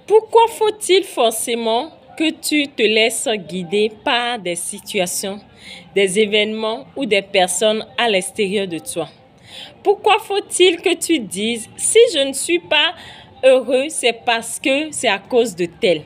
Pourquoi faut-il forcément que tu te laisses guider par des situations, des événements ou des personnes à l'extérieur de toi? Pourquoi faut-il que tu dises, si je ne suis pas heureux, c'est parce que c'est à cause de tel.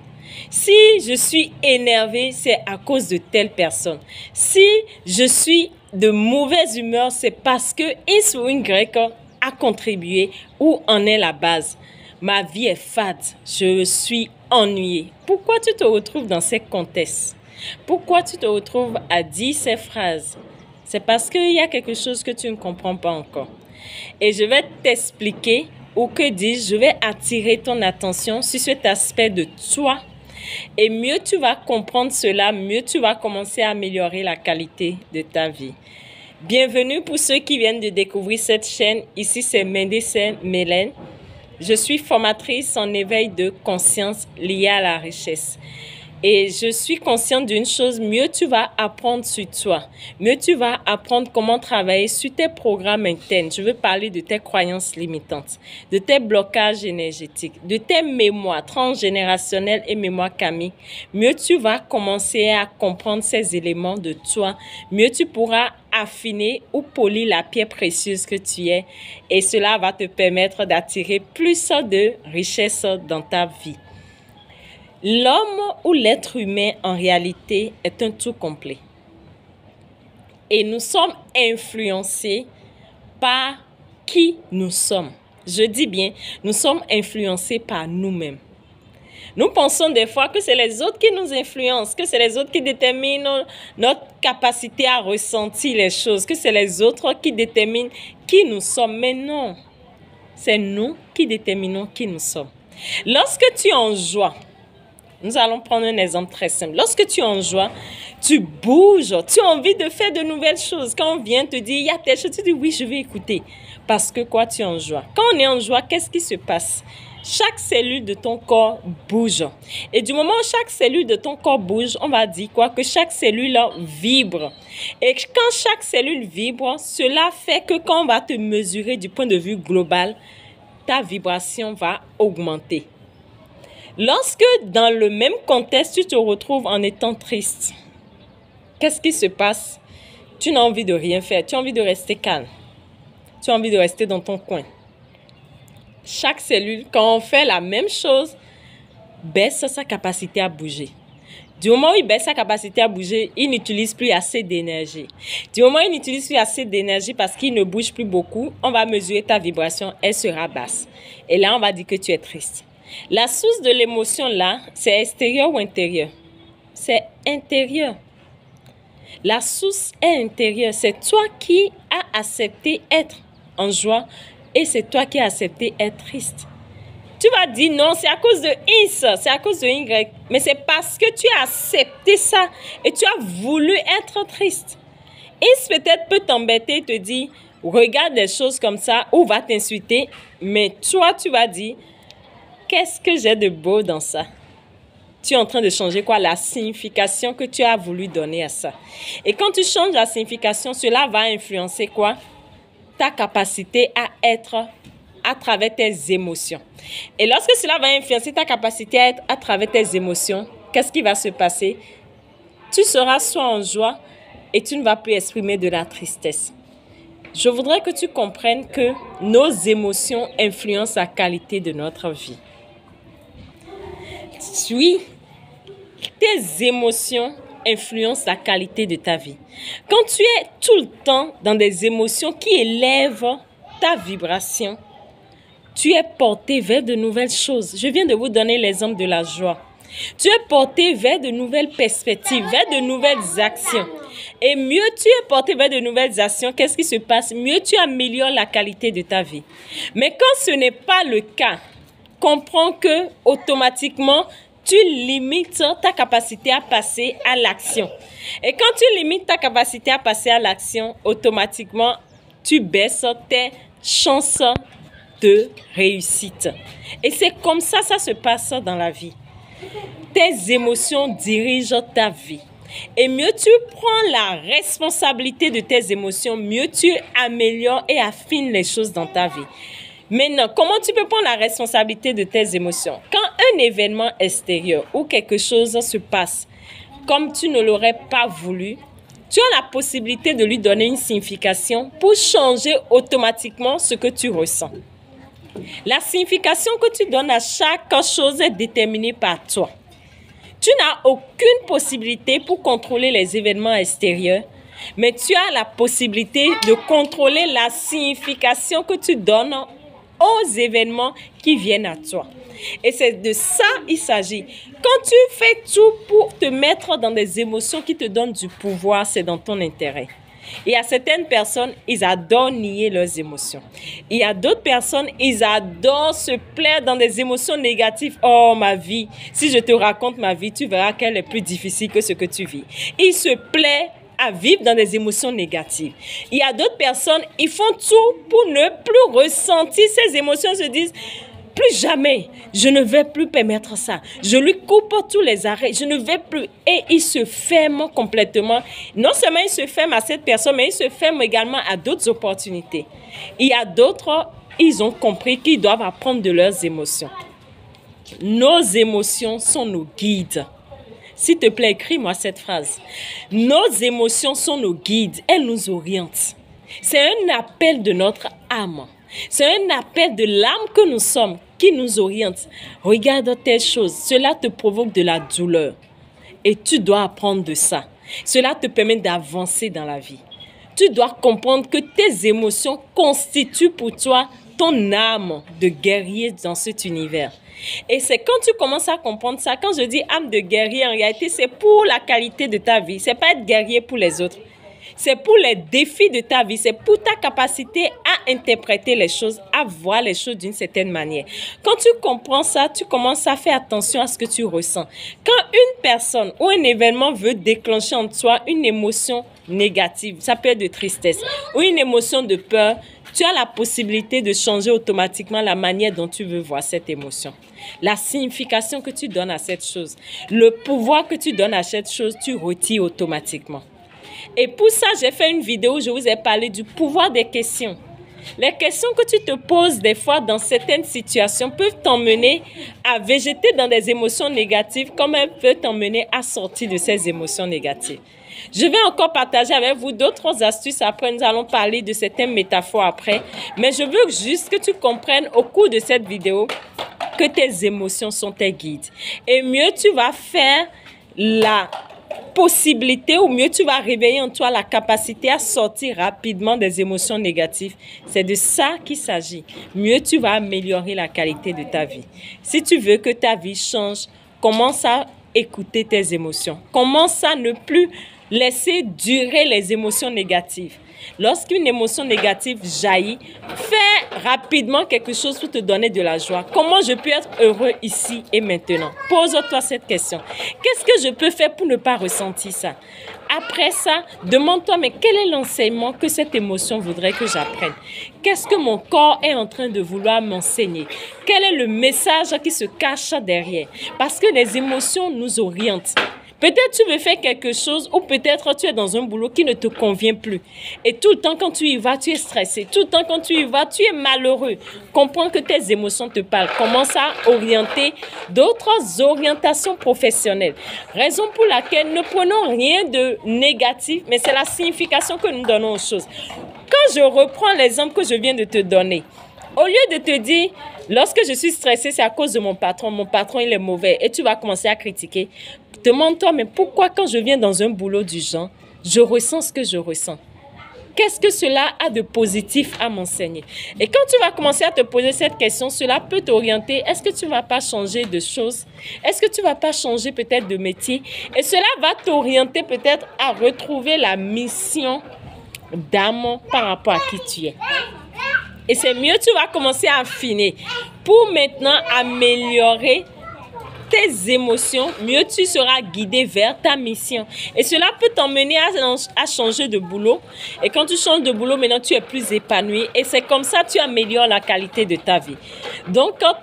Si je suis énervé, c'est à cause de telle personne. Si je suis de mauvaise humeur, c'est parce que X ou Y a contribué ou en est la base. Ma vie est fade, je suis ennuyée. Pourquoi tu te retrouves dans ces contextes? Pourquoi tu te retrouves à dire ces phrases? C'est parce qu'il y a quelque chose que tu ne comprends pas encore. Et je vais t'expliquer, ou que dis-je, je vais attirer ton attention sur cet aspect de toi. Et mieux tu vas comprendre cela, mieux tu vas commencer à améliorer la qualité de ta vie. Bienvenue pour ceux qui viennent de découvrir cette chaîne. Ici, c'est Médecin Mélène. Je suis formatrice en éveil de conscience liée à la richesse. Et je suis consciente d'une chose, mieux tu vas apprendre sur toi, mieux tu vas apprendre comment travailler sur tes programmes internes. Je veux parler de tes croyances limitantes, de tes blocages énergétiques, de tes mémoires transgénérationnelles et mémoires karmiques. Mieux tu vas commencer à comprendre ces éléments de toi, mieux tu pourras affiner ou polir la pierre précieuse que tu es. Et cela va te permettre d'attirer plus de richesse dans ta vie. L'homme ou l'être humain, en réalité, est un tout complet. Et nous sommes influencés par qui nous sommes. Je dis bien, nous sommes influencés par nous-mêmes. Nous pensons des fois que c'est les autres qui nous influencent, que c'est les autres qui déterminent notre capacité à ressentir les choses, que c'est les autres qui déterminent qui nous sommes. Mais non, c'est nous qui déterminons qui nous sommes. Lorsque tu es en joie, nous allons prendre un exemple très simple. Lorsque tu es en joie, tu bouges, tu as envie de faire de nouvelles choses. Quand on vient te dire, il y a telle chose, tu dis oui, je vais écouter. Parce que quoi, tu es en joie. Quand on est en joie, qu'est-ce qui se passe? Chaque cellule de ton corps bouge. Et du moment où chaque cellule de ton corps bouge, on va dire quoi? Que chaque cellule vibre. Et quand chaque cellule vibre, cela fait que quand on va te mesurer du point de vue global, ta vibration va augmenter. Lorsque, dans le même contexte, tu te retrouves en étant triste, qu'est-ce qui se passe? Tu n'as envie de rien faire, tu as envie de rester calme, tu as envie de rester dans ton coin. Chaque cellule, quand on fait la même chose, baisse sa capacité à bouger. Du moment où il baisse sa capacité à bouger, il n'utilise plus assez d'énergie. Du moment où il n'utilise plus assez d'énergie parce qu'il ne bouge plus beaucoup, on va mesurer ta vibration, elle sera basse. Et là, on va dire que tu es triste. La source de l'émotion là, c'est extérieur ou intérieur? C'est intérieur. La source est intérieure. C'est toi qui as accepté être en joie et c'est toi qui as accepté être triste. Tu vas dire non, c'est à cause de X, c'est à cause de Y. Mais c'est parce que tu as accepté ça et tu as voulu être triste. X peut-être peut t'embêter et te dire, regarde des choses comme ça ou va t'insulter. Mais toi, tu vas dire, qu'est-ce que j'ai de beau dans ça? Tu es en train de changer quoi? La signification que tu as voulu donner à ça. Et quand tu changes la signification, cela va influencer quoi? Ta capacité à être à travers tes émotions. Et lorsque cela va influencer ta capacité à être à travers tes émotions, qu'est-ce qui va se passer? Tu seras soit en joie et tu ne vas plus exprimer de la tristesse. Je voudrais que tu comprennes que nos émotions influencent la qualité de notre vie. Oui, tes émotions influencent la qualité de ta vie. Quand tu es tout le temps dans des émotions qui élèvent ta vibration, tu es porté vers de nouvelles choses. Je viens de vous donner l'exemple de la joie. Tu es porté vers de nouvelles perspectives, vers de nouvelles actions. Et mieux tu es porté vers de nouvelles actions, qu'est-ce qui se passe? Mieux tu améliores la qualité de ta vie. Mais quand ce n'est pas le cas, comprends que automatiquement, tu limites ta capacité à passer à l'action. Et quand tu limites ta capacité à passer à l'action, automatiquement, tu baisses tes chances de réussite. Et c'est comme ça se passe dans la vie. Tes émotions dirigent ta vie. Et mieux tu prends la responsabilité de tes émotions, mieux tu améliores et affines les choses dans ta vie. Maintenant, comment tu peux prendre la responsabilité de tes émotions? Quand un événement extérieur ou quelque chose se passe comme tu ne l'aurais pas voulu, tu as la possibilité de lui donner une signification pour changer automatiquement ce que tu ressens. La signification que tu donnes à chaque chose est déterminée par toi. Tu n'as aucune possibilité pour contrôler les événements extérieurs, mais tu as la possibilité de contrôler la signification que tu donnes aux événements qui viennent à toi. Et c'est de ça il s'agit. Quand tu fais tout pour te mettre dans des émotions qui te donnent du pouvoir, c'est dans ton intérêt. Il y a certaines personnes, ils adorent nier leurs émotions. Il y a d'autres personnes, ils adorent se plaire dans des émotions négatives. Oh, ma vie, si je te raconte ma vie, tu verras qu'elle est plus difficile que ce que tu vis. Ils se plaisent à vivre dans des émotions négatives. Il y a d'autres personnes, ils font tout pour ne plus ressentir ces émotions. Ils se disent, plus jamais, je ne vais plus permettre ça. Je lui coupe tous les arrêts, je ne vais plus. Et il se ferme complètement. Non seulement il se ferme à cette personne, mais il se ferme également à d'autres opportunités. Il y a d'autres, ils ont compris qu'ils doivent apprendre de leurs émotions. Nos émotions sont nos guides. S'il te plaît, écris-moi cette phrase. Nos émotions sont nos guides, elles nous orientent. C'est un appel de notre âme. C'est un appel de l'âme que nous sommes qui nous oriente. Regarde telle chose, cela te provoque de la douleur. Et tu dois apprendre de ça. Cela te permet d'avancer dans la vie. Tu dois comprendre que tes émotions constituent pour toi ton âme de guerrier dans cet univers. Et c'est quand tu commences à comprendre ça, quand je dis âme de guerrier, en réalité, c'est pour la qualité de ta vie. C'est pas être guerrier pour les autres. C'est pour les défis de ta vie. C'est pour ta capacité à interpréter les choses, à voir les choses d'une certaine manière. Quand tu comprends ça, tu commences à faire attention à ce que tu ressens. Quand une personne ou un événement veut déclencher en toi une émotion négative, ça peut être de tristesse ou une émotion de peur, tu as la possibilité de changer automatiquement la manière dont tu veux voir cette émotion. La signification que tu donnes à cette chose, le pouvoir que tu donnes à cette chose, tu retires automatiquement. Et pour ça, j'ai fait une vidéo où je vous ai parlé du pouvoir des questions. Les questions que tu te poses des fois dans certaines situations peuvent t'emmener à végéter dans des émotions négatives comme elles peuvent t'emmener à sortir de ces émotions négatives. Je vais encore partager avec vous d'autres astuces après. Nous allons parler de certaines métaphores après. Mais je veux juste que tu comprennes au cours de cette vidéo que tes émotions sont tes guides. Et mieux tu vas faire la possibilité ou mieux tu vas réveiller en toi la capacité à sortir rapidement des émotions négatives. C'est de ça qu'il s'agit. Mieux tu vas améliorer la qualité de ta vie. Si tu veux que ta vie change, commence à écouter tes émotions. Commence à ne plus laisser durer les émotions négatives. Lorsqu'une émotion négative jaillit, fais rapidement quelque chose pour te donner de la joie. Comment je peux être heureux ici et maintenant? Pose-toi cette question. Qu'est-ce que je peux faire pour ne pas ressentir ça? Après ça, demande-toi, mais quel est l'enseignement que cette émotion voudrait que j'apprenne? Qu'est-ce que mon corps est en train de vouloir m'enseigner? Quel est le message qui se cache derrière? Parce que les émotions nous orientent. Peut-être tu veux faire quelque chose ou peut-être tu es dans un boulot qui ne te convient plus. Et tout le temps quand tu y vas, tu es stressé. Tout le temps quand tu y vas, tu es malheureux. Comprends que tes émotions te parlent. Commence à orienter d'autres orientations professionnelles. Raison pour laquelle ne prenons rien de négatif, mais c'est la signification que nous donnons aux choses. Quand je reprends l'exemple que je viens de te donner, au lieu de te dire, lorsque je suis stressée, c'est à cause de mon patron, il est mauvais, et tu vas commencer à critiquer, demande-toi, mais pourquoi quand je viens dans un boulot du genre, je ressens ce que je ressens? Qu'est-ce que cela a de positif à m'enseigner? Et quand tu vas commencer à te poser cette question, cela peut t'orienter. Est-ce que tu ne vas pas changer de choses? Est-ce que tu ne vas pas changer peut-être de métier? Et cela va t'orienter peut-être à retrouver la mission d'âme par rapport à qui tu es. Et c'est mieux, tu vas commencer à affiner pour maintenant améliorer tes émotions, mieux tu seras guidé vers ta mission. Et cela peut t'emmener à changer de boulot. Et quand tu changes de boulot, maintenant tu es plus épanoui. Et c'est comme ça que tu améliores la qualité de ta vie. Donc, ta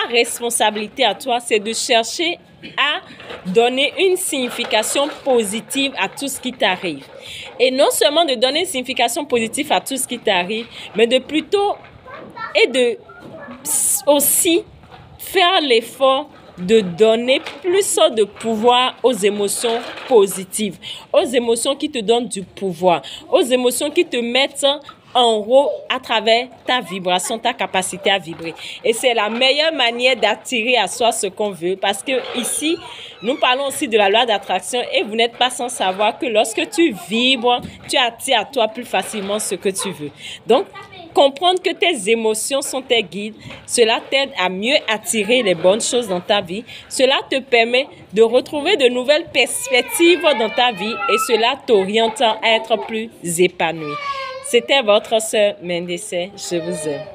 responsabilité à toi, c'est de chercher à donner une signification positive à tout ce qui t'arrive. Et non seulement de donner une signification positive à tout ce qui t'arrive, mais de plutôt et de aussi faire l'effort de donner plus de pouvoir aux émotions positives, aux émotions qui te donnent du pouvoir, aux émotions qui te mettent en haut à travers ta vibration, ta capacité à vibrer. Et c'est la meilleure manière d'attirer à soi ce qu'on veut, parce que ici, nous parlons aussi de la loi d'attraction et vous n'êtes pas sans savoir que lorsque tu vibres, tu attires à toi plus facilement ce que tu veux. Donc, comprendre que tes émotions sont tes guides, cela t'aide à mieux attirer les bonnes choses dans ta vie. Cela te permet de retrouver de nouvelles perspectives dans ta vie et cela t'oriente à être plus épanoui. C'était votre sœur Mendesset. Je vous aime.